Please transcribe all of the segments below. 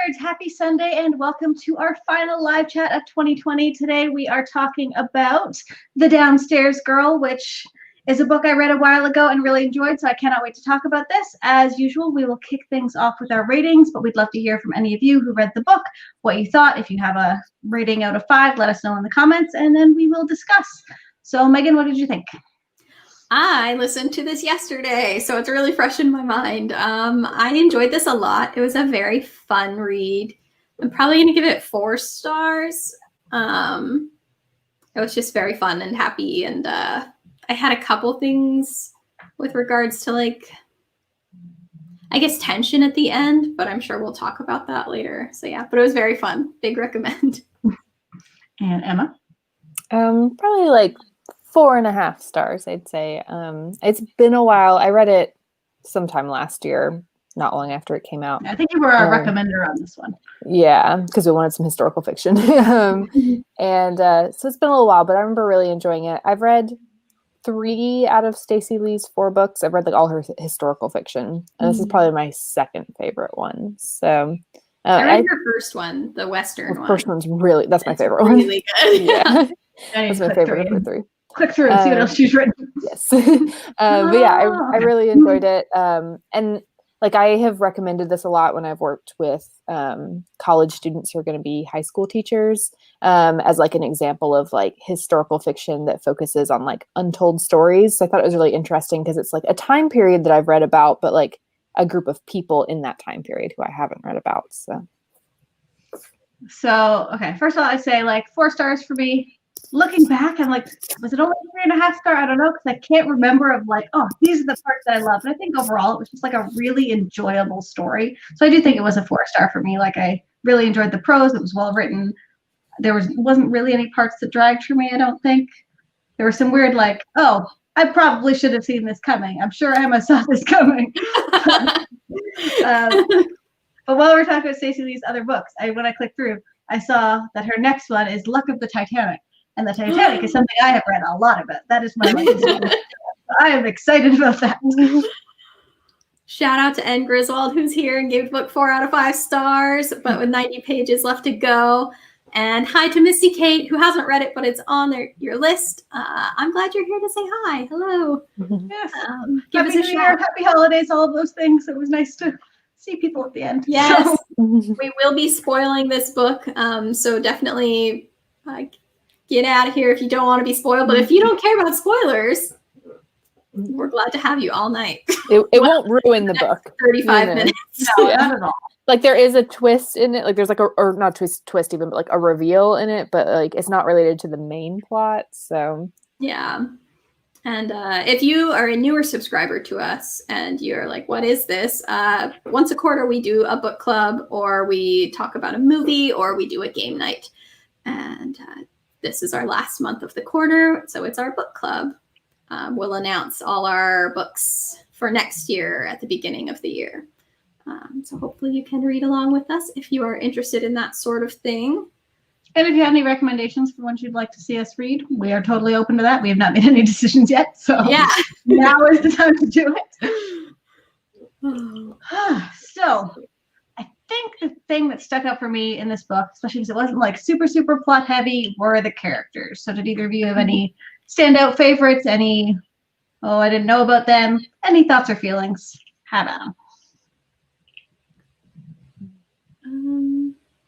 Nerds, happy Sunday and welcome to our final live chat of 2020. Today we are talking about The Downstairs Girl, which is a book I read a while ago and really enjoyed, so I cannot wait to talk about this. As usual, we will kick things off with our ratings, but we'd love to hear from any of you who read the book, what you thought. If you have a rating out of 5, let us know in the comments, and then we will discuss. So Megan, what did you think? I listened to this yesterday, so it's really fresh in my mind. I enjoyed this a lot. It was a very fun read. I'm probably going to give it 4 stars. It was just very fun and happy, and I had a couple things with regards to, like, I guess tension at the end, but I'm sure we'll talk about that later. So yeah, but it was very fun. Big recommend. And Emma? Probably like 4.5 stars, I'd say. It's been a while. I read it sometime last year, not long after it came out. I think you were our recommender on this one. Yeah, because we wanted some historical fiction. So it's been a little while, but I remember really enjoying it. I've read 3 out of Stacey Lee's 4 books. I've read like all her historical fiction, and this is probably my second favorite one. So I read her first one, the Western one. The first one's that's my favorite one. Really good. Yeah, that's my favorite of the 3. Click through and see what else she's written. Yes. But yeah, I really enjoyed it. And like I have recommended this a lot when I've worked with college students who are going to be high school teachers as like an example of like historical fiction that focuses on like untold stories. So I thought it was really interesting because it's like a time period that I've read about, but like a group of people in that time period who I haven't read about. So okay, first of all, I say like 4 stars for me. Looking back, I'm like, was it only 3.5 stars? I don't know, because I can't remember of like, oh, these are the parts that I love. And I think overall it was just like a really enjoyable story. So I do think it was a 4-star for me. Like I really enjoyed the prose. It was well written. There wasn't really any parts that dragged for me, I don't think. There were some weird like, oh, I probably should have seen this coming. I'm sure Emma saw this coming. But while we're talking about Stacey Lee's other books, when I clicked through, I saw that her next one is Luck of the Titanic. And the Titanic is something I have read a lot about. That is my life. I am excited about that. Shout out to N. Griswold, who's here and gave the book 4 out of 5 stars, but with 90 pages left to go. And hi to Misty Kate, who hasn't read it, but it's on your list. I'm glad you're here to say hi. Hello. Yes. Give us a shout. Happy holidays, all of those things. It was nice to see people at the end. Yes. So. We will be spoiling this book, so definitely get out of here if you don't want to be spoiled. But if you don't care about spoilers, we're glad to have you all night. It won't ruin the book. 35 minutes. No, not at all. Like there is a twist in it. Like there's like or not twist even, but like a reveal in it. But like it's not related to the main plot. So yeah. And if you are a newer subscriber to us and you're like, what is this? Once a quarter, we do a book club, or we talk about a movie, or we do a game night. And this is our last month of the quarter, so it's our book club. We'll announce all our books for next year at the beginning of the year. So hopefully you can read along with us if you are interested in that sort of thing. And if you have any recommendations for ones you'd like to see us read, we are totally open to that. We have not made any decisions yet, so yeah, now is the time to do it. So I think the thing that stuck out for me in this book, especially because it wasn't like super, super plot heavy, were the characters. So did either of you have any standout favorites? Any, oh, I didn't know about them? Any thoughts or feelings? Have at them.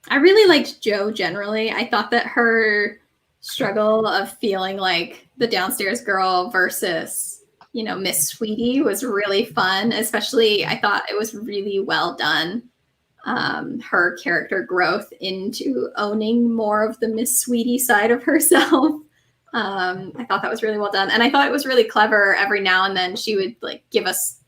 I really liked Jo generally. I thought that her struggle of feeling like the downstairs girl versus, Miss Sweetie was really fun. Especially, I thought it was really well done. Her character growth into owning more of the Miss Sweetie side of herself. I thought that was really well done. And I thought it was really clever. Every now and then she would like give us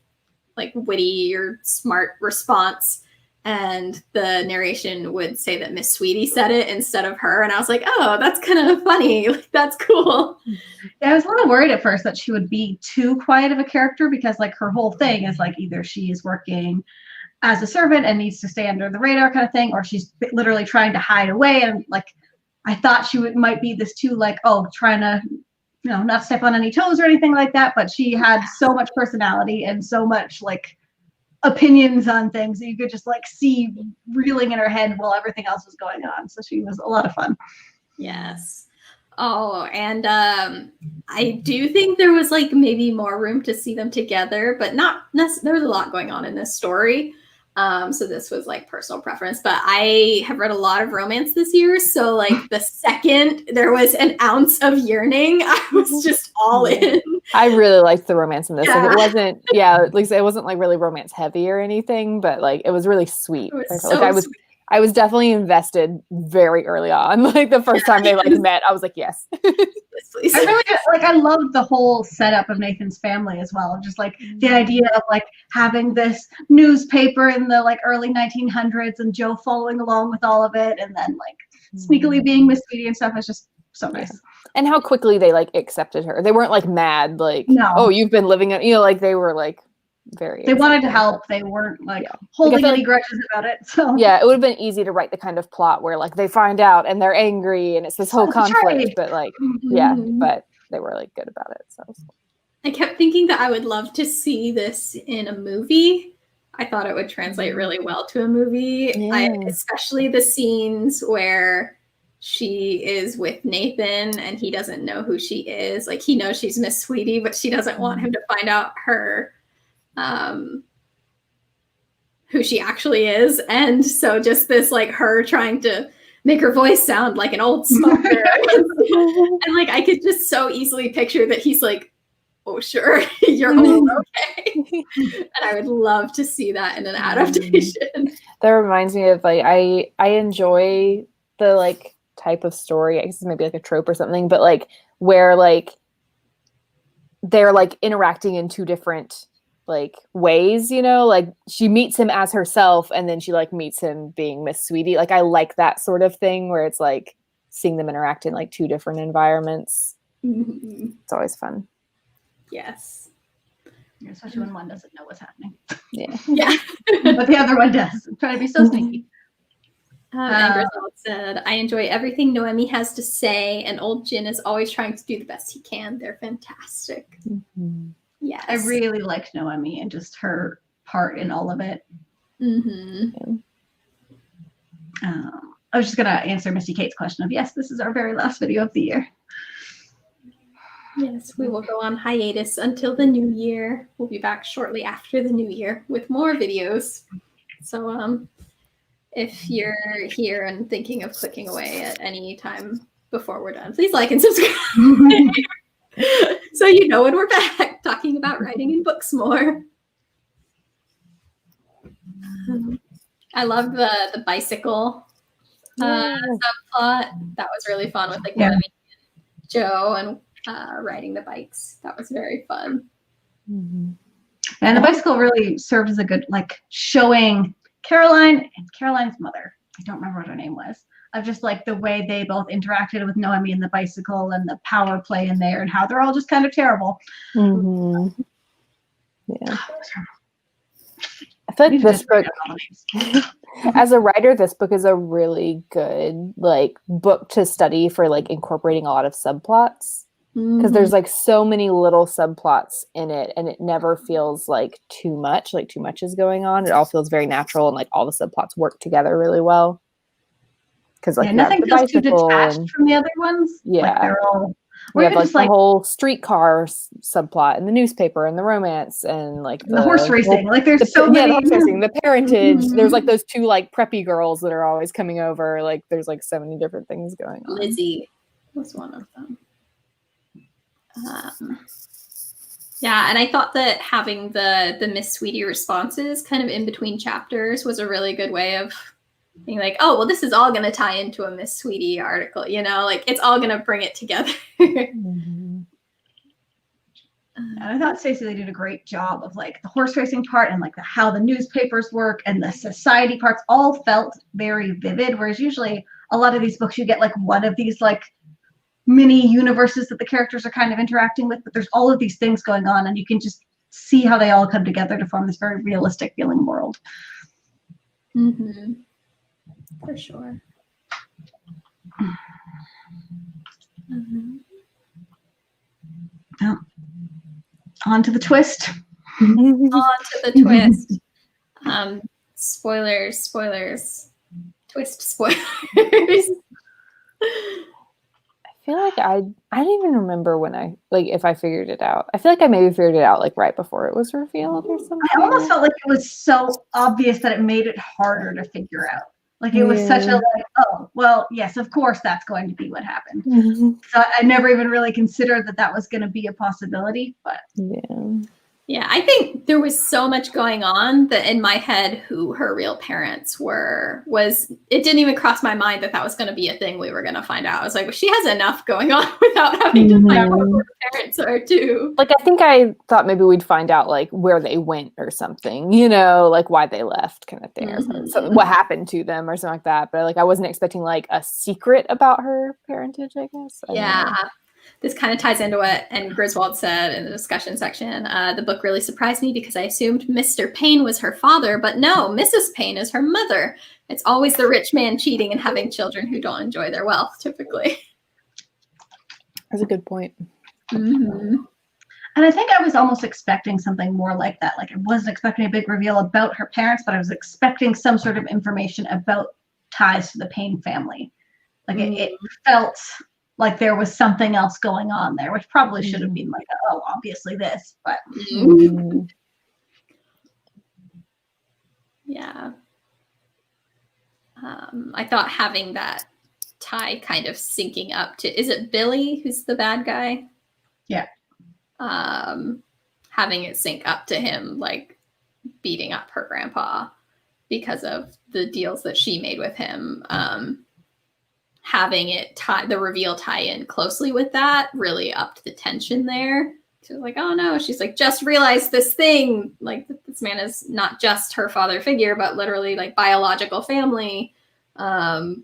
like witty or smart response. And the narration would say that Miss Sweetie said it instead of her. And I was like, oh, that's kind of funny. Like, that's cool. Yeah, I was a little worried at first that she would be too quiet of a character because like her whole thing is like either she is working as a servant and needs to stay under the radar kind of thing, or she's literally trying to hide away. And like, I thought she might be this too, like, oh, trying to, not step on any toes or anything like that. But she had so much personality and so much like opinions on things that you could just like see reeling in her head while everything else was going on. So she was a lot of fun. Yes. Oh, and I do think there was like maybe more room to see them together, but not there was a lot going on in this story. So this was like personal preference, but I have read a lot of romance this year. So like the second there was an ounce of yearning, I was just all in. I really liked the romance in this. Yeah. Like it wasn't, at least it wasn't like really romance heavy or anything, but like it was really sweet. It was Like so sweet. I was definitely invested very early on. Like the first time they like met, I was like, yes. Please. I really like. I loved the whole setup of Nathan's family as well. Just like the idea of like having this newspaper in the like early 1900s and Joe following along with all of it, and then like sneakily being Miss Sweetie and stuff was just so nice. Yeah. And how quickly they like accepted her. They weren't like mad, like, no. Oh, you've been living it. Like they were like very. They wanted to help. They weren't like holding any grudges about it. So yeah, it would have been easy to write the kind of plot where like they find out and they're angry and it's this whole conflict. But like, but they were like good about it. So I kept thinking that I would love to see this in a movie. I thought it would translate really well to a movie. Especially the scenes where she is with Nathan and he doesn't know who she is. Like he knows she's Miss Sweetie, but she doesn't want him to find out who she actually is. And so just this like her trying to make her voice sound like an old smoker. And like I could just so easily picture that he's like, oh sure, you're old, okay. And I would love to see that in an adaptation. That reminds me of like I enjoy the like type of story, I guess it's maybe like a trope or something, but like where like they're like interacting in two different like ways, like she meets him as herself and then she like meets him being Miss Sweetie. Like I like that sort of thing where it's like seeing them interact in like two different environments. It's always fun. Yes. Especially when one doesn't know what's happening. Yeah. But the other one does. I'm trying to be so sneaky. And Griswold said, I enjoy everything Noemi has to say, and old Jin is always trying to do the best he can. They're fantastic. Yes. I really liked Noemi and just her part in all of it. I was just going to answer Misty Kate's question of, yes, this is our very last video of the year. Yes, we will go on hiatus until the new year. We'll be back shortly after the new year with more videos. So if you're here and thinking of clicking away at any time before we're done, please like and subscribe. So you know when we're back talking about writing and books more. I love the bicycle subplot. That was really fun with like Noemi and Joe and riding the bikes. That was very fun. And the bicycle really served as a good like showing Caroline and Caroline's mother. I don't remember what her name was. Of just like the way they both interacted with Noemi and the bicycle and the power play in there and how they're all just kind of terrible. Yeah. I feel like this book, as a writer, this book is a really good like book to study for like incorporating a lot of subplots. Because there's like so many little subplots in it and it never feels like too much is going on. It all feels very natural and like all the subplots work together really well. Because like nothing feels too detached from the other ones. Yeah. Like they're all we have like the whole streetcar subplot and the newspaper and the romance and like the horse racing. Like there's so many. The horse racing, the parentage. There's like those two like preppy girls that are always coming over. Like there's like so many different things going on. Lizzie was one of them. Yeah, and I thought that having the Miss Sweetie responses kind of in between chapters was a really good way of being like, oh, well, this is all going to tie into a Miss Sweetie article, like it's all going to bring it together. And I thought Stacey Lee did a great job of like the horse racing part and like how the newspapers work and the society parts all felt very vivid, whereas usually a lot of these books you get like one of these like mini universes that the characters are kind of interacting with, but there's all of these things going on and you can just see how they all come together to form this very realistic feeling world. For sure. On to the twist. On to the twist. Spoilers, twist spoilers. I feel like I don't even remember when if I figured it out. I feel like I maybe figured it out like right before it was revealed or something. I almost felt like it was so obvious that it made it harder to figure out. Like it was such a like, oh, well, yes, of course that's going to be what happened. So I never even really considered that was going to be a possibility, but yeah, I think there was so much going on that in my head who her real parents was it didn't even cross my mind that was going to be a thing we were going to find out. I was like, well, she has enough going on without having to find out who her parents are too. Like, I think I thought maybe we'd find out like where they went or something, like why they left kind of thing, or something, what happened to them or something like that. But like, I wasn't expecting like a secret about her parentage, I guess. Yeah. This kind of ties into what Griswold said in the discussion section. The book really surprised me because I assumed Mr. Payne was her father, but no, Mrs. Payne is her mother. It's always the rich man cheating and having children who don't enjoy their wealth, typically. That's a good point. And I think I was almost expecting something more like that. Like I wasn't expecting a big reveal about her parents, but I was expecting some sort of information about ties to the Payne family. Like it felt like there was something else going on there, which probably should have been like, oh, obviously this, but. Yeah. I thought having that tie kind of syncing up to, is it Billy who's the bad guy? Yeah. Having it sync up to him, like beating up her grandpa because of the deals that she made with him. Having it the reveal tie in closely with that really upped the tension there. She was like, oh no, she's like, just realized this thing. Like this man is not just her father figure, but literally like biological family. And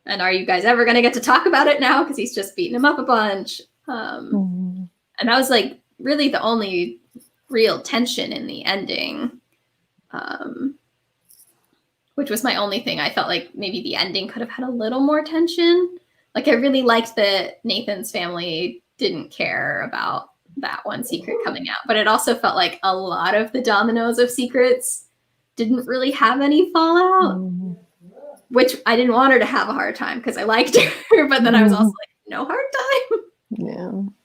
are you guys ever going to get to talk about it now? Because he's just beating him up a bunch. And that was like really the only real tension in the ending. Which was my only thing. I felt like maybe the ending could have had a little more tension. Like I really liked that Nathan's family didn't care about that one secret coming out, but it also felt like a lot of the dominoes of secrets didn't really have any fallout, which I didn't want her to have a hard time because I liked her, but then I was also like, no hard time.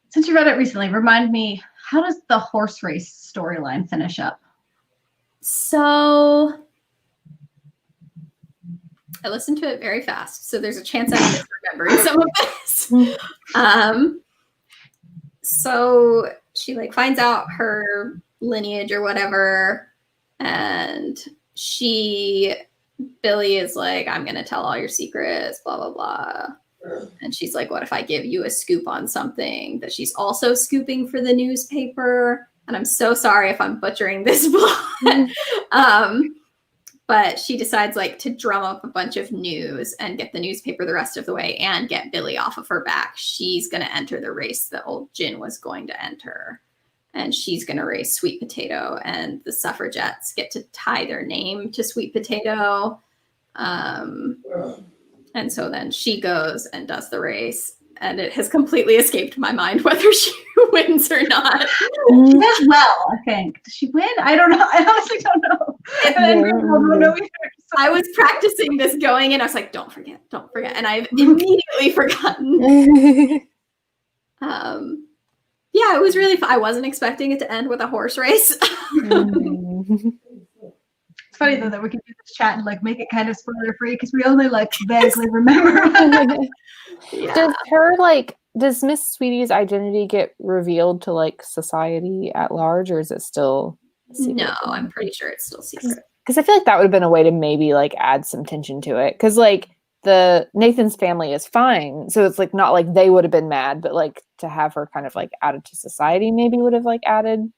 Since you read it recently, remind me, how does the horse race storyline finish up? So I listened to it very fast, so there's a chance I'm misremembering some of this. So she like finds out her lineage or whatever, and Billy is like, I'm gonna tell all your secrets, blah blah blah. And she's like, what if I give you a scoop on something that she's also scooping for the newspaper? And I'm so sorry if I'm butchering this plot. But she decides like to drum up a bunch of news and get the newspaper the rest of the way and get Billy off of her back. She's going to enter the race that old Jin was going to enter. And she's going to race Sweet Potato, and the suffragettes get to tie their name to Sweet Potato. And so then she goes and does the race. And it has completely escaped my mind whether she wins or not. She does well, I think. Does she win? I don't know. I honestly don't know. I was practicing this going in. I was like, don't forget. And I've immediately forgotten. Yeah, it was really fun. I wasn't expecting it to end with a horse race. It's funny though that we can do this chat and like make it kind of spoiler free because we only like vaguely remember. Does Miss Sweetie's identity get revealed to like society at large, or is it still secret? No, I'm pretty sure it's still secret. Because I feel like that would have been a way to maybe like add some tension to it. Because like the Nathan's family is fine, so it's like not like they would have been mad, but like to have her kind of like added to society maybe would have like added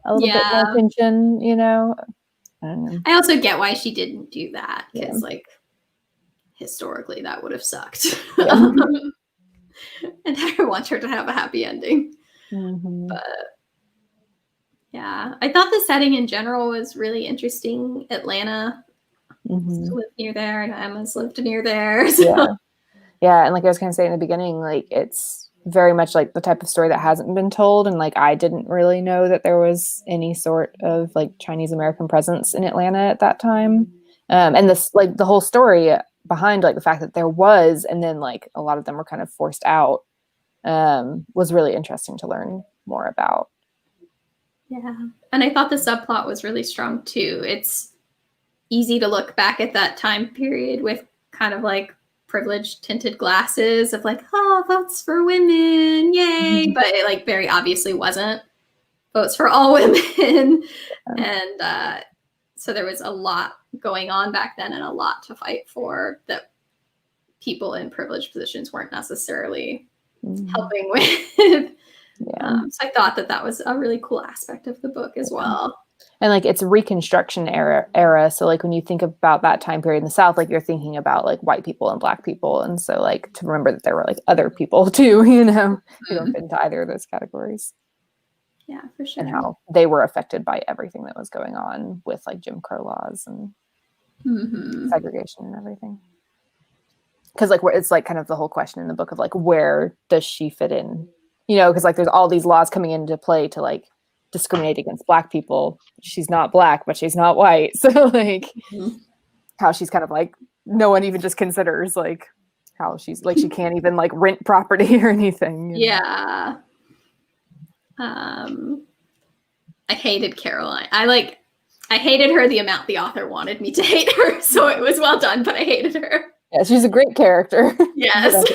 a little bit more tension, I don't know. I also get why she didn't do that because like historically that would have sucked. And I want her to have a happy ending. But yeah, I thought the setting in general was really interesting. Atlanta, lived near there, and Emma's lived near there. So. Yeah, and like I was kind of saying in the beginning, like it's very much like the type of story that hasn't been told. And like, I didn't really know that there was any sort of like Chinese American presence in Atlanta at that time. And this, like the whole story behind like the fact that there was, and then like a lot of them were kind of forced out, was really interesting to learn more about. Yeah. And I thought the subplot was really strong too. It's easy to look back at that time period with kind of like privileged tinted glasses of like, oh, votes for women, yay. But it like very obviously wasn't votes for all women. And so there was a lot going on back then and a lot to fight for that people in privileged positions weren't necessarily helping with. So I thought that was a really cool aspect of the book as well. And like it's Reconstruction era. So like when you think about that time period in the South, like you're thinking about like white people and Black people. And so like to remember that there were like other people too, you know, who don't fit into either of those categories. Yeah, for sure. And how they were affected by everything that was going on with like Jim Crow laws and segregation and everything. Because like it's like kind of the whole question in the book of like, where does she fit in? You know, because like there's all these laws coming into play to like discriminate against Black people. She's not Black, but she's not white. So like how she's kind of like, no one even just considers like how she's like, she can't even like rent property or anything. You know? Yeah. I hated Caroline. I hated her the amount the author wanted me to hate her. So it was well done, but I hated her. Yeah, she's a great character. Yes.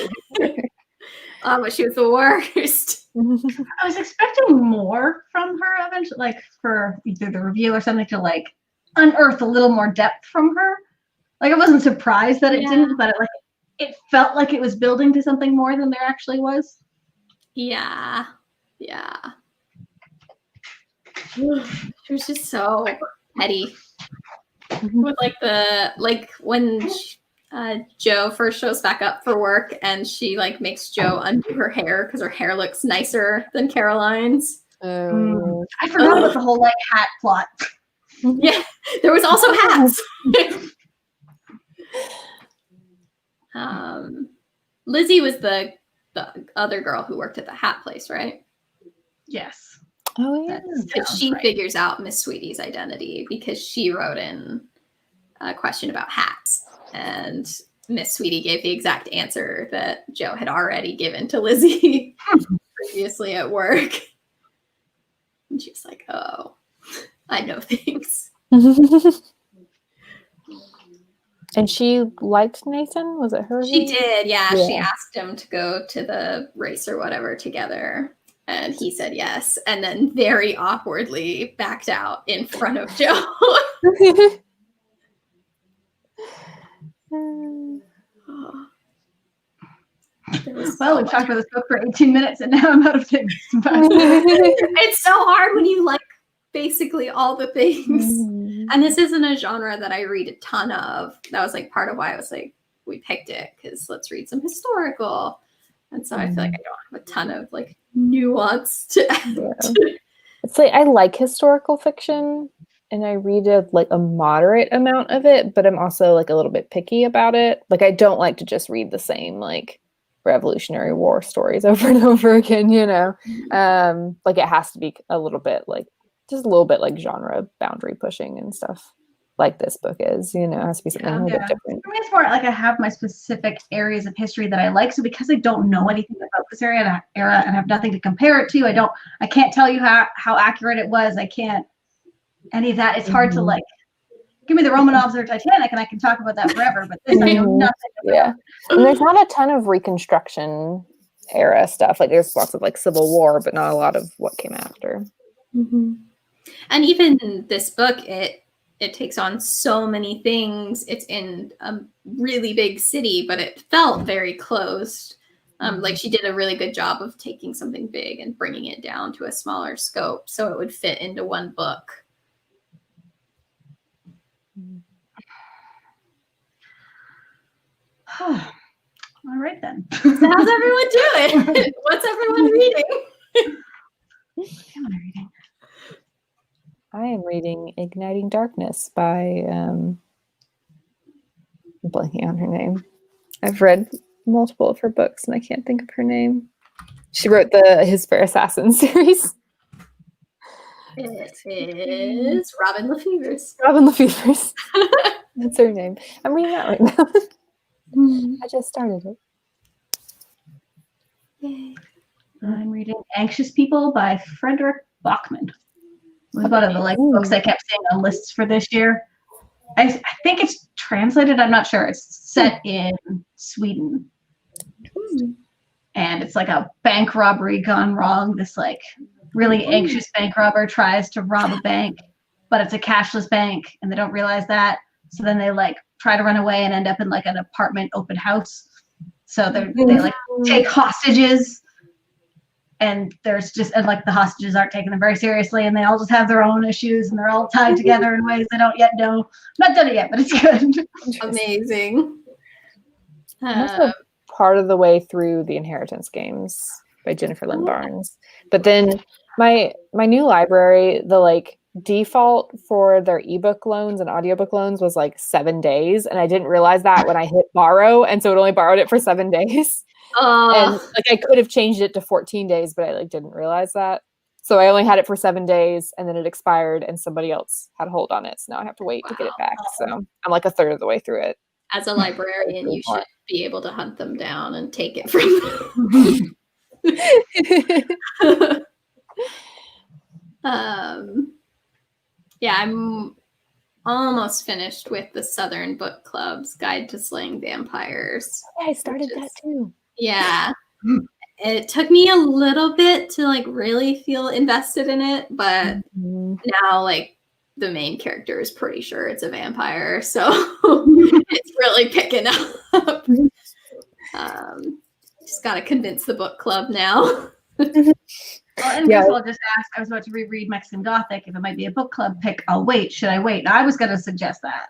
But she was the worst. I was expecting more from her eventually, like for either the review or something to like unearth a little more depth from her. Like I wasn't surprised that it didn't, but it felt like it was building to something more than there actually was. Yeah. Yeah. She was just so petty. With like when Joe first shows back up for work and she like makes Joe undo her hair because her hair looks nicer than Caroline's. I forgot about the whole like hat plot. Yeah, there was also hats. Lizzie was the other girl who worked at the hat place, right? Yes. Oh yeah. She figures out Miss Sweetie's identity because she wrote in a question about hats, and Miss Sweetie gave the exact answer that Joe had already given to Lizzie previously at work. And she was like, "Oh, I know things." And she liked Nathan? Was it her? She did, yeah. She asked him to go to the race or whatever together. And he said yes. And then very awkwardly backed out in front of Joe. Well, we've talked about this book for 18 minutes and now I'm out of things. It's so hard when you like basically all the things. And this isn't a genre that I read a ton of. That was like part of why I was like, we picked it because let's read some historical. And so I feel like I don't have a ton of like nuance to add. Yeah. It's like I like historical fiction and I read a moderate amount of it, but I'm also like a little bit picky about it. Like I don't like to just read the same like Revolutionary War stories over and over again, you know. Like it has to be a little bit like just a little bit like genre boundary pushing and stuff. Like this book is, you know, it has to be something a little bit different. For me, it's more like I have my specific areas of history that I like. So because I don't know anything about this era and have nothing to compare it to, I can't tell you how accurate it was. I can't any of that. It's hard to like give me the Romanovs or Titanic and I can talk about that forever. But this I know nothing about. Yeah, and there's not a ton of Reconstruction era stuff. Like there's lots of like Civil War, but not a lot of what came after. And even this book, it takes on so many things. It's in a really big city, but it felt very closed. Like she did a really good job of taking something big and bringing it down to a smaller scope so it would fit into one book. All right then. So how's everyone doing? What's everyone reading? What am I reading? I am reading Igniting Darkness by I'm blanking on her name. I've read multiple of her books and I can't think of her name. She wrote His Fair Assassin series. It is Robin Lefevre's. Robin Lefevre's. That's her name. I'm reading that right now. I just started it. Yay. I'm reading Anxious People by Frederick Bachman. It was one of the books I kept seeing on lists for this year. I think it's translated. I'm not sure. It's set in Sweden. And it's like a bank robbery gone wrong. This really anxious bank robber tries to rob a bank, but it's a cashless bank and they don't realize that. So then they try to run away and end up in an apartment open house. So they take hostages, and there's just the hostages aren't taking them very seriously, and they all just have their own issues, and they're all tied together in ways they don't yet know. Not done it yet, but it's good. Amazing. I'm also part of the way through The Inheritance Games by Jennifer Lynn Barnes. But then my new library, the default for their ebook loans and audiobook loans was 7 days, and I didn't realize that when I hit borrow, and so it only borrowed it for 7 days. And I could have changed it to 14 days, but I didn't realize that. So I only had it for 7 days, and then it expired, and somebody else had a hold on it. So now I have to wait to get it back. So I'm a third of the way through it. As a librarian, you should be able to hunt them down and take it from them. Yeah, I'm almost finished with the Southern Book Club's Guide to Slaying Vampires. Yeah, I started that too. Yeah. It took me a little bit to really feel invested in it, but now the main character is pretty sure it's a vampire, so it's really picking up. Just gotta convince the book club now. Well, and I'll just ask, I was about to reread Mexican Gothic. If it might be a book club pick, I'll wait. Should I wait? I was going to suggest that.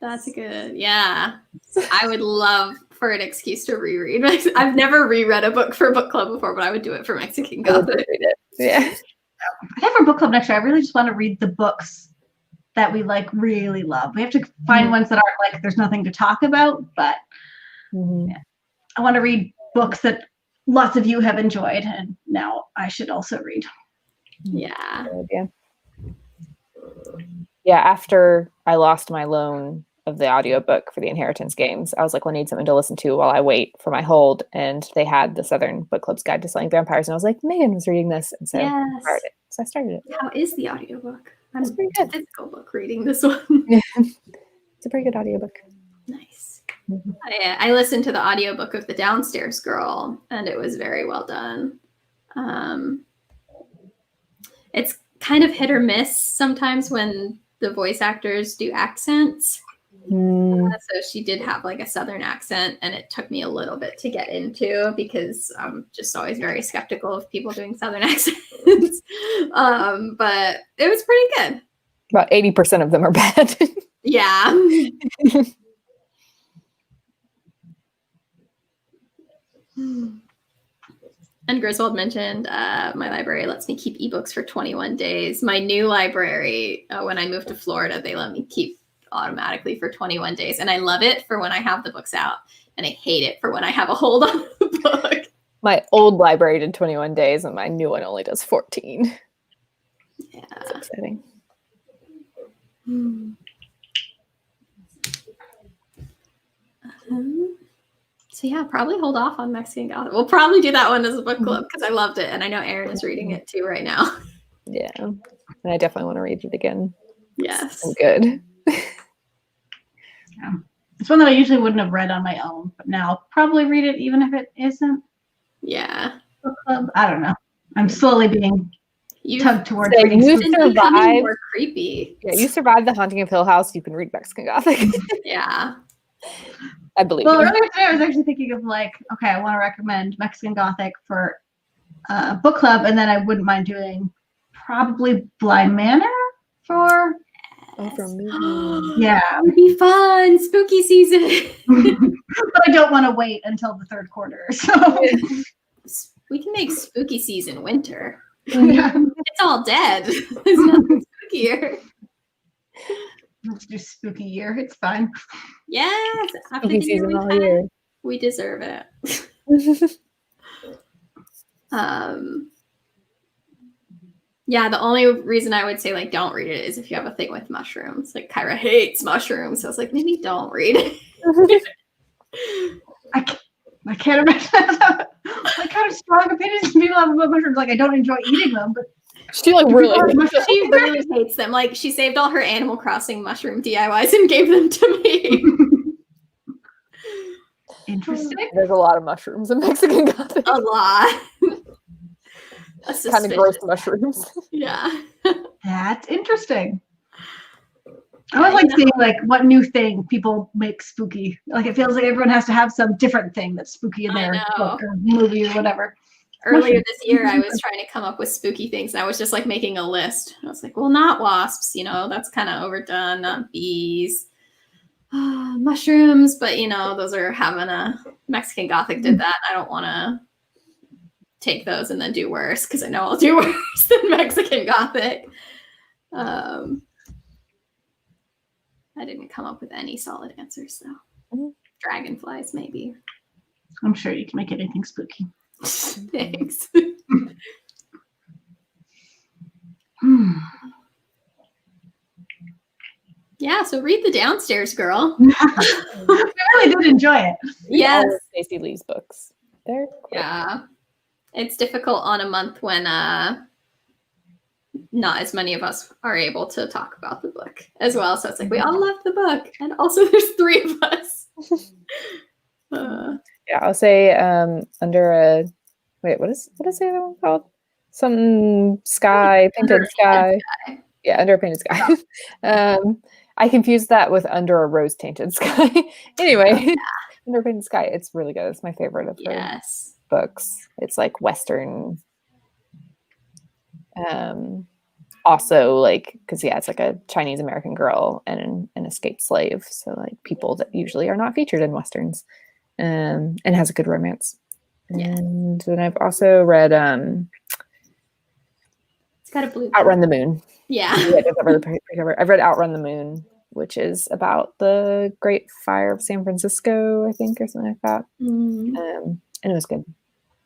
That's good. Yeah. I would love for an excuse to reread. I've never reread a book for book club before, but I would do it for Mexican Gothic. Yeah. I think for book club next year, I really just want to read the books that we really love. We have to find ones that aren't there's nothing to talk about, but yeah. I want to read books that lots of you have enjoyed, and now I should also read. Yeah. Yeah, after I lost my loan of the audiobook for The Inheritance Games, I was like, well, I need something to listen to while I wait for my hold. And they had the Southern Book Club's Guide to Slaying Vampires. And I was like, Megan was reading this. And so I started it. How is the audiobook? I'm It's pretty good. Physical book reading this one. It's a pretty good audiobook. Nice. I listened to the audiobook of The Downstairs Girl, and it was very well done. It's kind of hit or miss sometimes when the voice actors do accents. So she did have a Southern accent, and it took me a little bit to get into because I'm just always very skeptical of people doing Southern accents. But it was pretty good. About 80% of them are bad. Yeah. And Griswold mentioned my library lets me keep ebooks for 21 days. My new library, when I moved to Florida, they let me keep automatically for 21 days. And I love it for when I have the books out, and I hate it for when I have a hold on the book. My old library did 21 days, and my new one only does 14. Yeah. That's exciting. So yeah, probably hold off on Mexican Gothic. We'll probably do that one as a book club because I loved it, and I know Erin is reading it too right now. Yeah, and I definitely want to read it again. Yes, it's good. Yeah. It's one that I usually wouldn't have read on my own, but now I'll probably read it even if it isn't. Yeah, book club. I don't know. I'm slowly being tugged towards so reading. You becoming survived. More creepy. Yeah, you survived the Haunting of Hill House. You can read Mexican Gothic. Yeah. I believe Well, you. earlier today I was actually thinking of okay, I want to recommend Mexican Gothic for book club, and then I wouldn't mind doing probably Blind Manor for. For me. Yeah, it would be fun. Spooky season. But I don't want to wait until the third quarter, so we can make spooky season winter. yeah. It's all dead. There's nothing spookier. Let's do spooky year. It's fine. Yes, after Spooky the year season we've all had, year. we deserve it. Yeah, the only reason I would say like don't read it is if you have a thing with mushrooms. Like Kyra hates mushrooms, so I was like, maybe don't read it. I can't imagine that. What kind of strong opinions people have about mushrooms? Like, I don't enjoy eating them, but She like really. She really hates them. Like, she saved all her Animal Crossing mushroom DIYs and gave them to me. Interesting. There's a lot of mushrooms in Mexican Gothic. A lot. Kind of gross mushrooms. Yeah. That's interesting. I always like seeing like what new thing people make spooky. Like it feels like everyone has to have some different thing that's spooky in their book or movie or whatever. Earlier this year, I was trying to come up with spooky things. And I was just like making a list. I was like, well, not wasps, you know, that's kind of overdone. Not bees, mushrooms, but you know, those are having a Mexican Gothic did that. I don't want to take those and then do worse because I know I'll do worse than Mexican Gothic. I didn't come up with any solid answers though. Dragonflies, maybe. I'm sure you can make anything spooky. Thanks. Yeah, so read The Downstairs Girl. I really did enjoy it. Yes. Stacey Lee's books. They're cool. Yeah. It's difficult on a month when not as many of us are able to talk about the book as well. So it's like we all love the book, and also there's 3 of us. Yeah, I'll say under a what is the other one called? Some sky, painted sky. Yeah, under a painted sky. I confused that with under a rose tainted sky. Anyway, Under a Painted Sky. It's really good. It's my favorite of her books. It's like Western. Also, like, because it's like a Chinese American girl and an escaped slave. So like people that usually are not featured in Westerns, and has a good romance. And then I've also read it's got a blue Outrun the Moon. Yeah. I've read Outrun the Moon, which is about the Great Fire of San Francisco, I think, or something like that. And it was good.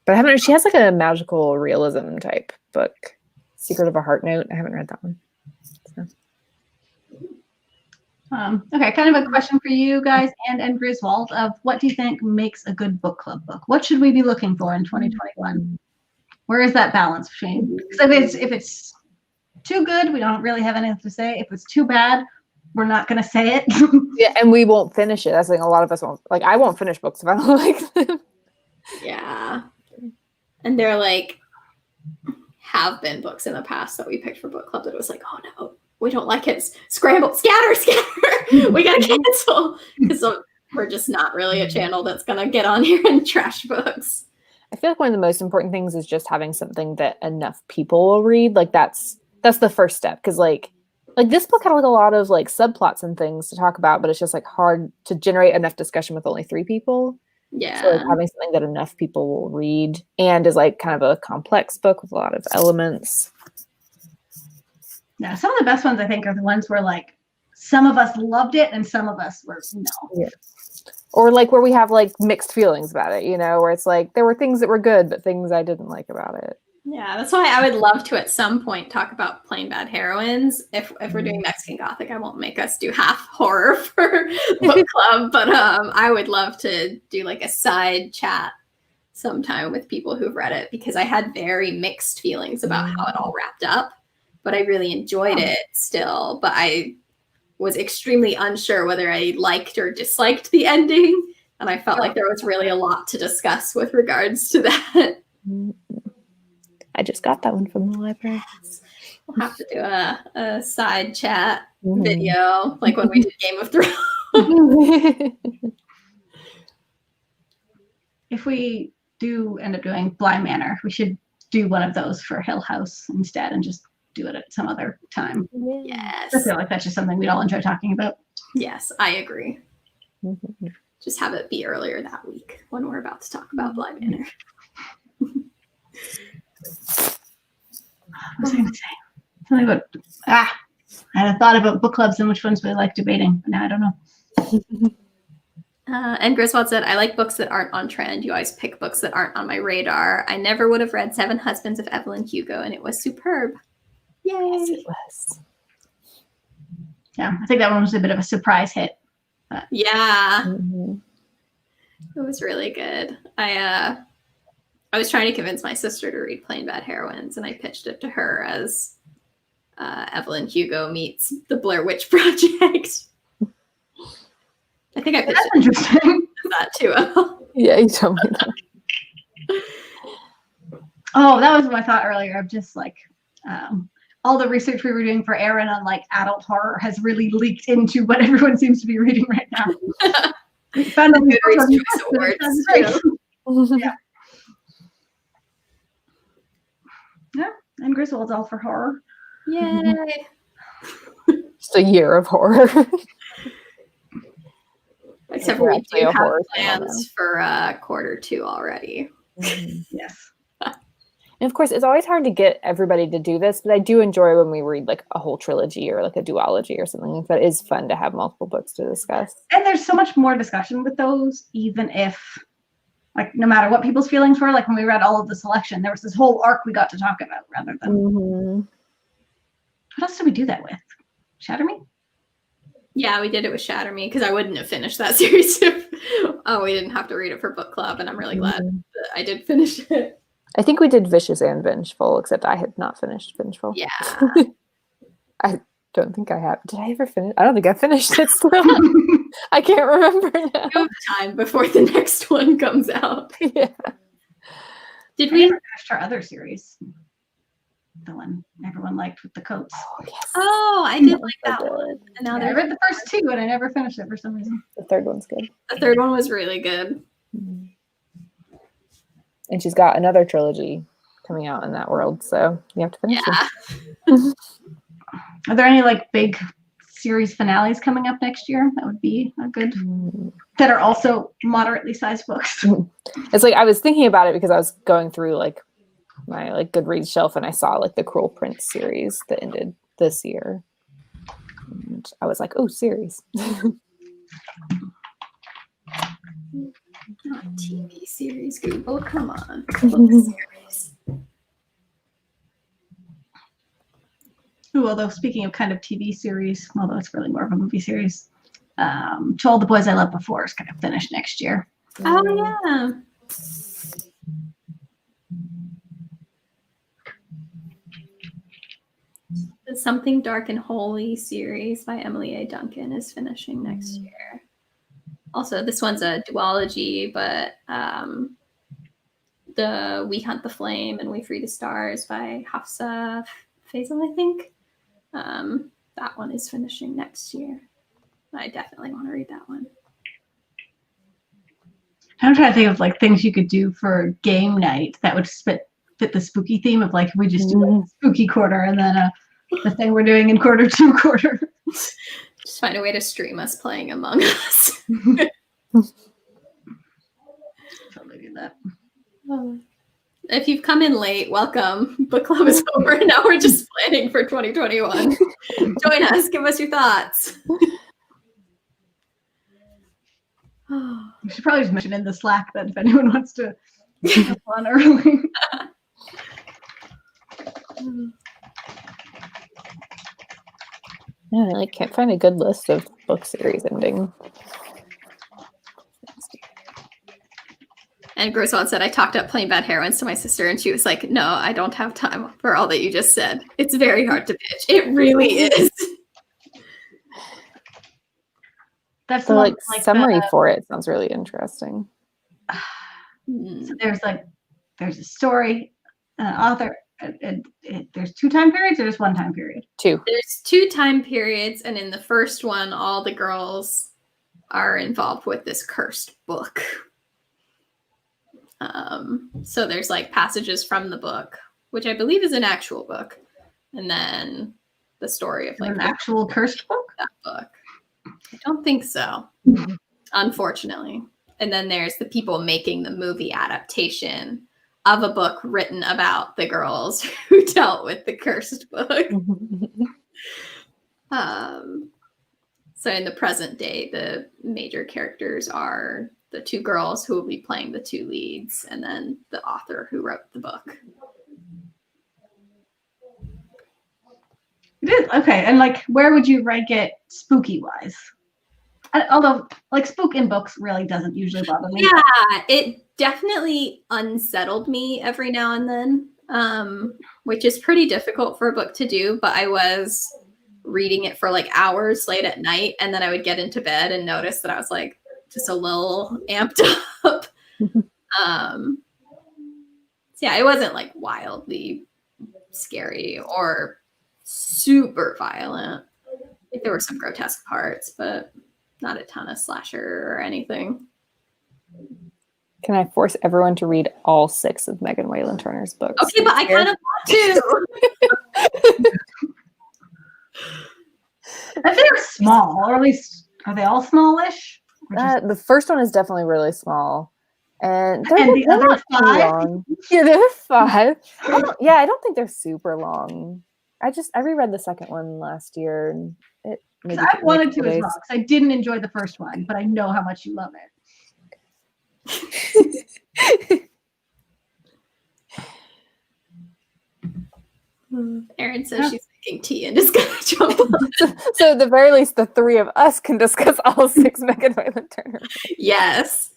But I haven't. She has like a magical realism type book, Secret of a Heart Note. I haven't read that one. So. Okay, kind of a question for you guys and Griswold of what do you think makes a good book club book? What should we be looking for in 2021? Where is that balance between? Because if it's too good, we don't really have anything to say. If it's too bad, we're not going to say it. Yeah, and we won't finish it. That's like a lot of us won't. Like, I won't finish books if I don't like them. Yeah. And there like have been books in the past that we picked for book club that was like, oh no, we don't like it. Scramble, scatter. We got to cancel. Because we're just not really a channel that's going to get on here and trash books. I feel like one of the most important things is just having something that enough people will read. Like that's the first step. Because like this book had like a lot of like subplots and things to talk about, but it's just like hard to generate enough discussion with only 3 people. Yeah. So like, having something that enough people will read and is like kind of a complex book with a lot of elements. Yeah, some of the best ones I think are the ones where like some of us loved it and some of us were no. Yeah. Or like where we have like mixed feelings about it, you know, where it's like there were things that were good, but things I didn't like about it. Yeah, that's why I would love to at some point talk about Plain Bad Heroines. If we're doing Mexican Gothic, I won't make us do half horror for book club, but I would love to do like a side chat sometime with people who've read it because I had very mixed feelings about how it all wrapped up, but I really enjoyed it still. But I was extremely unsure whether I liked or disliked the ending, and I felt like there was really a lot to discuss with regards to that. I just got that one from the library. We'll have to do a side chat video, like when we did Game of Thrones. If we do end up doing Bly Manor, we should do one of those for Hill House instead and just do it at some other time. Yes. I feel like that's just something we'd all enjoy talking about. Yes, I agree. Just have it be earlier that week when we're about to talk about Bly Manor. What was I going to say? Something about, I had a thought about book clubs and which ones we like debating, but now I don't know. And Griswold said, I like books that aren't on trend. You always pick books that aren't on my radar. I never would have read Seven Husbands of Evelyn Hugo, and it was superb. Yay. Yes, it was. Yeah, I think that one was a bit of a surprise hit. Yeah. Mm-hmm. It was really good. I was trying to convince my sister to read Plain Bad Heroines, and I pitched it to her as Evelyn Hugo meets the Blair Witch Project. I think I pitched That's interesting. that too. Yeah, you told me that. Oh, that was my thought earlier of just like all the research we were doing for Erin on like adult horror has really leaked into what everyone seems to be reading right now. We found a Goodreads Choice Awards. Yeah. Yeah, and Griswold's all for horror. Yay. Just a year of horror. Except for we actually do a have horror plans for Q2 already. Yes. And of course, it's always hard to get everybody to do this, but I do enjoy when we read like a whole trilogy or like a duology or something like that. It is fun to have multiple books to discuss. And there's so much more discussion with those, even if, like, no matter what people's feelings were, like when we read all of the selection, there was this whole arc we got to talk about rather than. Mm-hmm. What else did we do that with? Shatter Me? Yeah, we did it with Shatter Me because I wouldn't have finished that series if we didn't have to read it for book club, and I'm really glad that I did finish it. I think we did Vicious and Vengeful, except I had not finished Vengeful. Yeah. I don't think I have. Did I ever finish? I don't think I finished it still. I can't remember now. You have time before the next one comes out. Yeah. Did We we? never finished our other series. The one everyone liked with the coats. Oh, yes. Oh, I did like So that good. one. And now Yeah, I read the first two and I never finished it for some reason. The third one's good. the third one was really good. And she's got another trilogy coming out in that world, so you have to finish Yeah. it. Are there any like big series finales coming up next year? That would be a good. That are also moderately sized books. It's like I was thinking about it because I was going through like my like Goodreads shelf and I saw like the Cruel Prince series that ended this year. And I was like, oh, series. Not TV series, Google. Come on. Book series. Ooh, although speaking of kind of TV series, although it's really more of a movie series, To All the Boys I Loved Before is kind of finished next year. Oh, yeah. The Something Dark and Holy series by Emily A. Duncan is finishing next year. Also, this one's a duology, but the We Hunt the Flame and We Free the Stars by Hafsa Faisal, I think. That one is finishing next year. I definitely want to read that one. I'm trying to think of like things you could do for game night that would fit the spooky theme of like we just do like, spooky quarter and then the thing we're doing in Q2. Just find a way to stream us playing Among Us. Totally do that. If you've come in late, welcome. Book club is over, and now we're just planning for 2021. Join us. Give us your thoughts. We should probably just mention in the Slack that if anyone wants to jump on early. Yeah, I like can't find a good list of book series ending. And Griswold said, I talked up Plain Bad Heroines to my sister, and she was like, no, I don't have time for all that you just said. It's very hard to pitch. It really is. That's The the like one, summary for it sounds really interesting. So there's a story, an author. There's 2 time periods or just 1 time period? 2. There's 2 time periods, and in the first one, all the girls are involved with this cursed book. So there's like passages from the book, which I believe is an actual book, and then the story of like An actual cursed book? that book. I don't think so, unfortunately. And then there's the people making the movie adaptation of a book written about the girls who dealt with the cursed book. So So in the present day, the major characters are the two girls who will be playing the two leads, and then the author who wrote the book. It is okay. And like, where would you rank it spooky wise? Although, like, spook in books really doesn't usually bother me. Yeah, it definitely unsettled me every now and then, which is pretty difficult for a book to do. But I was reading it for like hours late at night, and then I would get into bed and notice that I was like just a little amped up. So yeah, it wasn't like wildly scary or super violent. Like, there were some grotesque parts, but not a ton of slasher or anything. Can I force everyone to read all 6 of Megan Whalen Turner's books? Okay, but I kind of want to. I think they're small, or at least, are they all smallish? The first one is definitely really small. And the other 5? Long. Yeah, they're 5. I don't think they're super long. I reread the second one last year, and it maybe I wanted to as well, because I didn't enjoy the first one, but I know how much you love it. Erin says she's making tea and is gonna jump on. So at the very least, the 3 of us can discuss all 6 Megan Whalen Turner. Yes.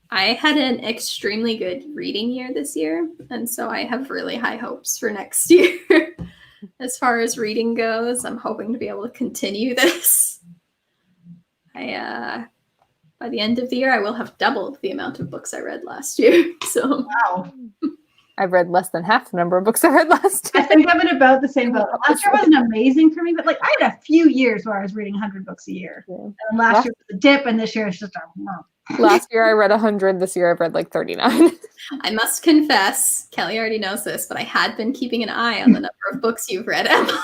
I had an extremely good reading year this year, and so I have really high hopes for next year. As far as reading goes, I'm hoping to be able to continue this. By the end of the year, I will have doubled the amount of books I read last year. So Wow. I've read less than half the number of books I read last year. I think I'm in about the same boat. Last year wasn't amazing for me, but like I had a few years where I was reading 100 books a year. Yeah. And last year was a dip, and this year it's just Last year I read 100. This year I've read like 39. I must confess, Kelly already knows this, but I had been keeping an eye on the number of books you've read, Emma,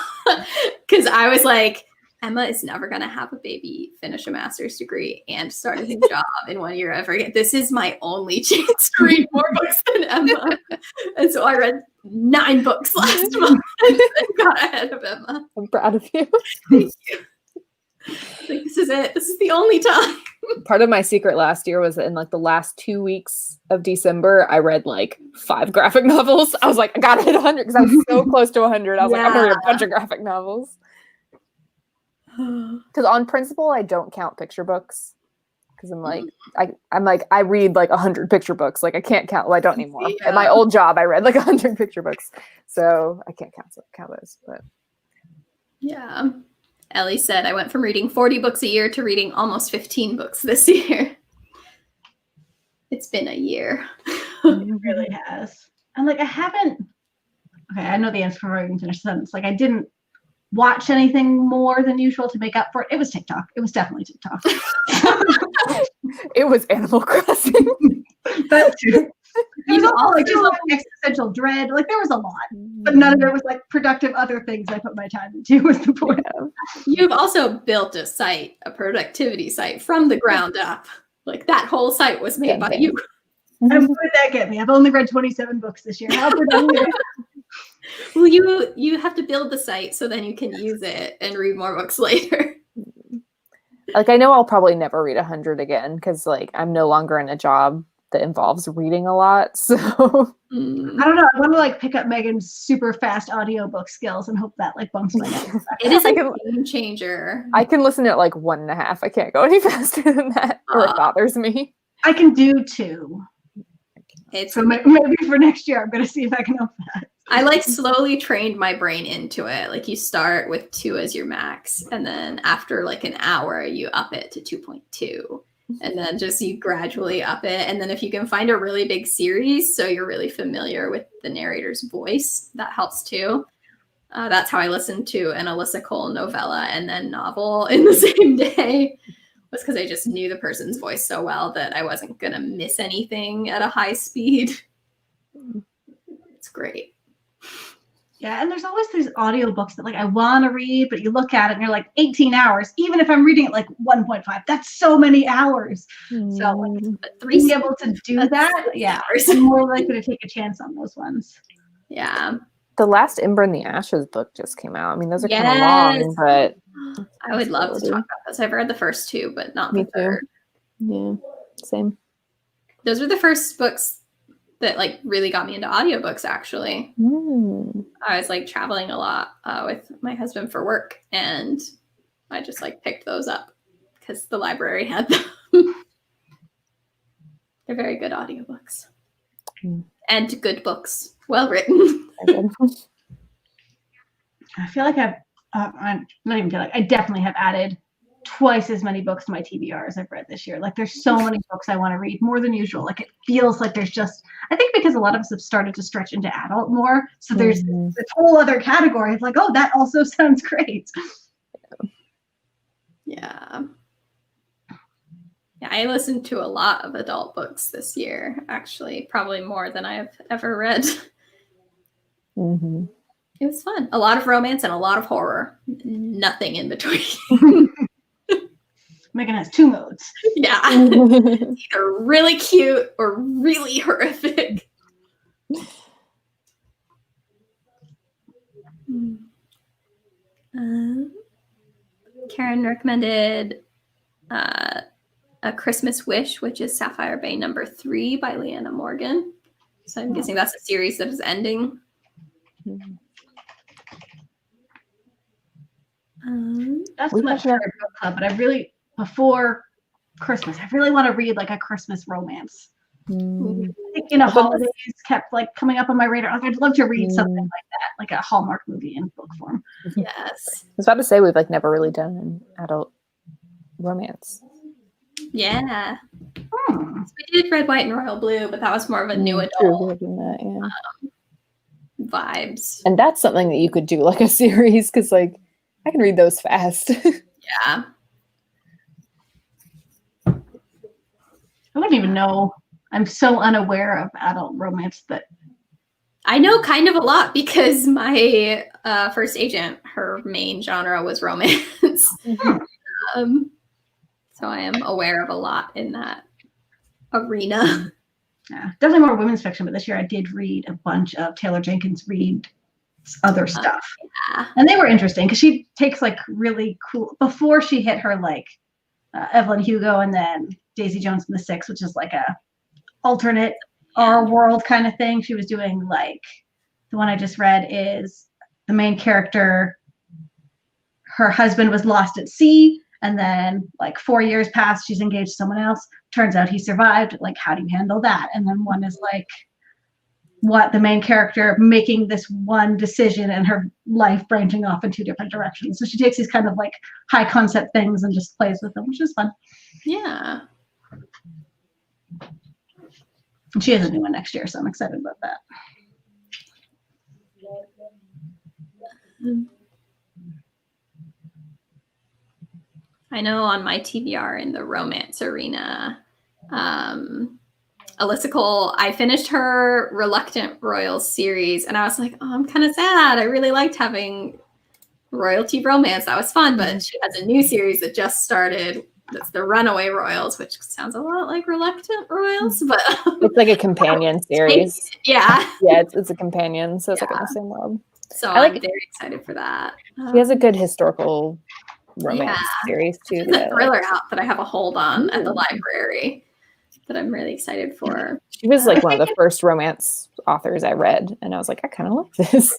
because I was like, Emma is never going to have a baby, finish a master's degree, and start a new job in 1 year ever again. This is my only chance to read more books than Emma. And so I read 9 books last month and got ahead of Emma. I'm proud of you. Thank you. Like, this is it. This is the only time. Part of my secret last year was that in like the last 2 weeks of December, I read like 5 graphic novels. I was like, I gotta hit 100 because I was so close to 100. I was like, I'm gonna read a bunch of graphic novels. Because on principle, I don't count picture books. Because I'm like, I read like 100 picture books. Like I can't count. Well, I don't anymore. Yeah. At my old job, I read like 100 picture books. So I can't count those. But yeah. Ellie said, I went from reading 40 books a year to reading almost 15 books this year. It's been a year. It really has. And like, I know the answer before I even finish the sentence. Like, I didn't watch anything more than usual to make up for it. It was TikTok. It was definitely TikTok. It was Animal Crossing. That too. It was all like just like existential dread. Like there was a lot, but none of it was like productive other things I put my time into was the point. Yeah. You've also built a site, a productivity site from the ground up. Like that whole site was made by you. And what did that get me? I've only read 27 books this year. How productive? Well, you have to build the site so then you can use it and read more books later. Like I know I'll probably never read 100 again because like I'm no longer in a job that involves reading a lot. So I don't know. I want to like pick up Megan's super fast audiobook skills and hope that like bumps my neck. It is a game changer. I can listen at like 1.5. I can't go any faster than that, or it bothers me. I can do 2. So maybe for next year, I'm going to see if I can help that. I like slowly trained my brain into it. Like you start with 2 as your max, and then after like an hour, you up it to 2.2. And then just you gradually up it. And then if you can find a really big series, so you're really familiar with the narrator's voice, that helps too. That's how I listened to an Alyssa Cole novella and then novel in the same day. Was because I just knew the person's voice so well that I wasn't going to miss anything at a high speed. It's great. Yeah, and there's always these audiobooks that like I want to read, but you look at it and you're like 18 hours. Even if I'm reading it like 1.5, that's so many hours. So like, being able to do that, yeah, I'm more likely to take a chance on those ones. Yeah. The last Ember in the Ashes book just came out. I mean, those are kind of Yes. long, but I would love to talk about those. I've read the first two, but not the third. Yeah, same. Those were the first books that like really got me into audiobooks, actually. I was like traveling a lot with my husband for work, and I just like picked those up because the library had them. They're very good audiobooks. And good books. Well written. I feel like I'm not even feeling like I definitely have added twice as many books to my TBR as I've read this year. Like there's so many books I want to read, more than usual. Like it feels like there's just, I think because a lot of us have started to stretch into adult more. So there's this whole other category of like, oh, that also sounds great. Yeah. Yeah, I listened to a lot of adult books this year, actually, probably more than I've ever read. It was fun. A lot of romance and a lot of horror. Nothing in between. Megan has two modes. Yeah. Either really cute or really horrific. Karen recommended A Christmas Wish, which is Sapphire Bay #3 by Leanna Morgan. So I'm guessing that's a series that is ending. That's much for book club, but I really, before Christmas, I really want to read like a Christmas romance. I think, holidays kept like coming up on my radar. Like, I'd love to read something like that, like a Hallmark movie in book form. Yes. I was about to say we've like never really done an adult romance. Yeah. So we did Red, White, and Royal Blue, but that was more of a new adult vibes. And that's something that you could do like a series because like I can read those fast. Yeah. I wouldn't even know. I'm so unaware of adult romance that I know kind of a lot because my first agent, her main genre was romance. So I am aware of a lot in that arena. Yeah, definitely more women's fiction, but this year I did read a bunch of Taylor Jenkins Reid other stuff. Yeah. And they were interesting because she takes like really cool, before she hit her like Evelyn Hugo and then Daisy Jones and the Six, which is like a alternate our world kind of thing. She was doing like, the one I just read is the main character, her husband was lost at sea, and then like 4 years passed, she's engaged to someone else. Turns out he survived. Like, how do you handle that? And then one is like, what the main character making this one decision and her life branching off in two different directions. So she takes these kind of like high concept things and just plays with them, which is fun. Yeah. And she has a new one next year, so I'm excited about that. I know on my TBR in the romance arena, Alyssa Cole, I finished her Reluctant Royals series, and I was like, oh, I'm kind of sad. I really liked having royalty romance. That was fun, but she has a new series that just started. That's the Runaway Royals, which sounds a lot like Reluctant Royals, but it's like a companion series. Yeah. Yeah, it's a companion, so it's like in the same world. So I'm very excited for that. She has a good historical romance series too. There's a thriller out that I have a hold on at the library that I'm really excited for. She was like one of the first romance authors I read, and I was like, I kind of like this.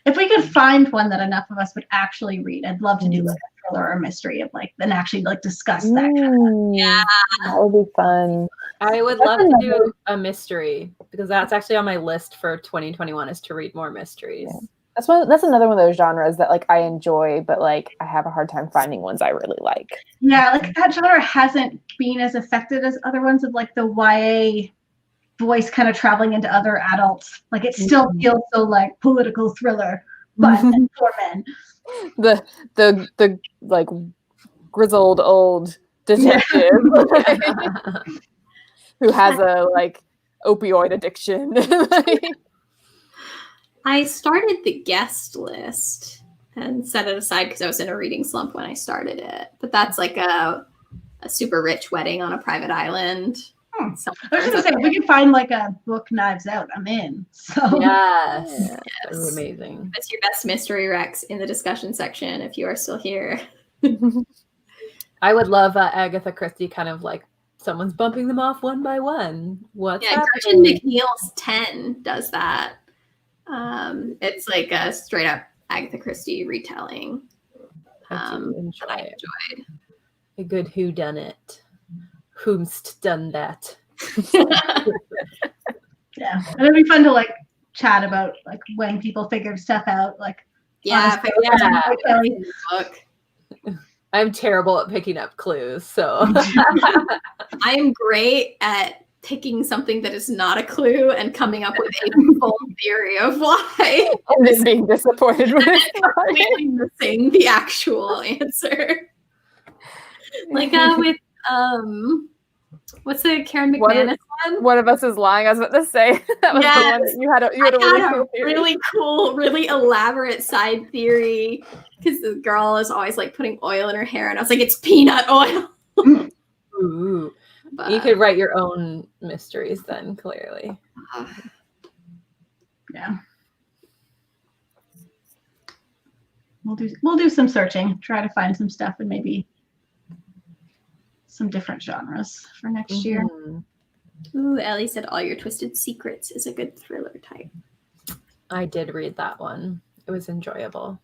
If we could find one that enough of us would actually read, I'd love to do like a thriller or mystery of like, and actually like discuss that kind of. Yeah, that would be fun. I would love to do a mystery because that's actually on my list for 2021 is to read more mysteries. Yeah. That's another one of those genres that like I enjoy, but like I have a hard time finding ones I really like. Yeah, like that genre hasn't been as affected as other ones of like the YA voice kind of traveling into other adults. Like it still feels so like political thriller, but for men. The like grizzled old detective who has a like opioid addiction. I started the guest list and set it aside because I was in a reading slump when I started it. But that's like a super rich wedding on a private island. I was just gonna say, if we could find like a book Knives Out, I'm in. So Yes. That was amazing. That's your best mystery, Rex, in the discussion section if you are still here. I would love Agatha Christie kind of like someone's bumping them off one by one. What's Gretchen happening? McNeil's 10 does that. It's like a straight up Agatha Christie retelling. I do enjoy I it. enjoyed. A good whodunit. Whomst done that? yeah, and it'd be fun to like chat about like when people figured stuff out. Like Yeah, honestly, book. I'm terrible at picking up clues, so I am great at picking something that is not a clue and coming up with a full theory of why. And then being disappointed with Completely missing the actual answer. Like with what's the Karen McManus one? One of us is lying. I was about to say that was the one that you had a really cool, really elaborate side theory because the girl is always like putting oil in her hair, and I was like, it's peanut oil. Ooh. But, You could write your own mysteries then, clearly. yeah. We'll do some searching, try to find some stuff and maybe some different genres for next year. Ooh, Ellie said All Your Twisted Secrets is a good thriller type. I did read that one. It was enjoyable.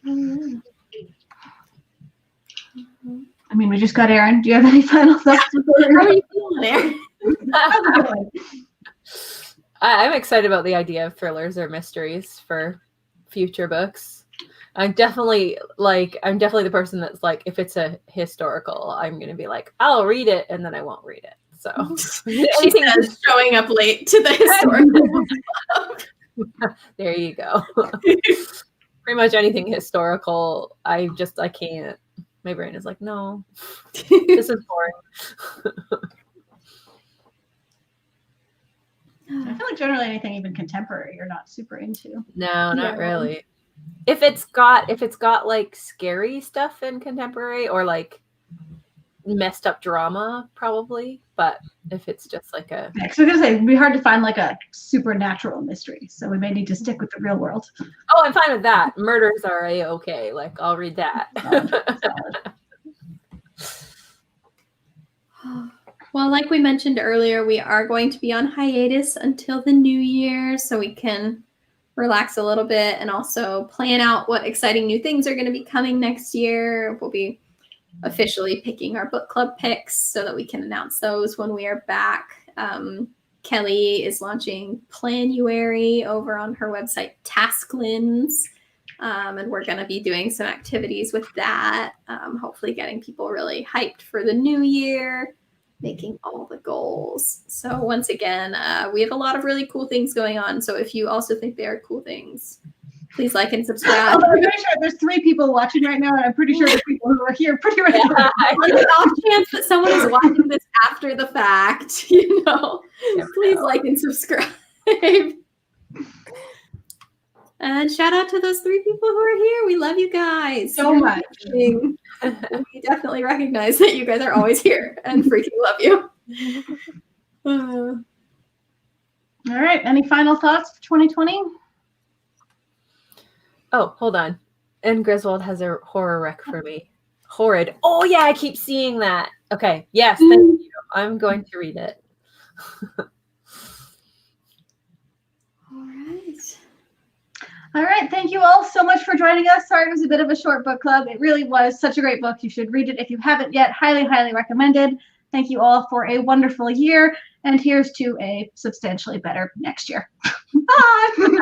I mean, we just got Erin. Do you have any final thoughts? How are you feeling, Erin? I'm excited about the idea of thrillers or mysteries for future books. I'm definitely the person that's like, if it's a historical, I'm going to be like, I'll read it, and then I won't read it. So She says showing up late to the historical club. There you go. Pretty much anything historical, I can't. My brain is like, no, this is boring. I feel like generally anything even contemporary you're not super into. No, not really. If it's got like scary stuff in contemporary or like messed up drama, probably. But if it's just like a Yeah, 'cause I was gonna say it'd be hard to find like a supernatural mystery, so we may need to stick with the real world. oh, I'm fine with that. Murders are okay. Like I'll read that. Solid. Well, like we mentioned earlier, we are going to be on hiatus until the new year so we can relax a little bit and also plan out what exciting new things are going to be coming next year. We'll be officially picking our book club picks so that we can announce those when we are back. Kelly is launching Planuary over on her website, Tasklins. And we're going to be doing some activities with that. Hopefully getting people really hyped for the new year, making all the goals. So once again, we have a lot of really cool things going on. So if you also think they are cool things, please like and subscribe. I'm pretty sure there's 3 people watching right now, and I'm pretty sure there's people who are here pretty regularly. On the off chance that someone is watching this after the fact, please like and subscribe. And shout out to those 3 people who are here. We love you guys So much. We definitely recognize that you guys are always here and freaking love you. All right. Any final thoughts for 2020? Oh, hold on. And Griswold has a horror rec for me. Horrid. Oh yeah, I keep seeing that. Okay. Yes, thank you. I'm going to read it. All right. Thank you all so much for joining us. Sorry it was a bit of a short book club. It really was such a great book. You should read it if you haven't yet. Highly, highly recommended. Thank you all for a wonderful year. And here's to a substantially better next year. Bye.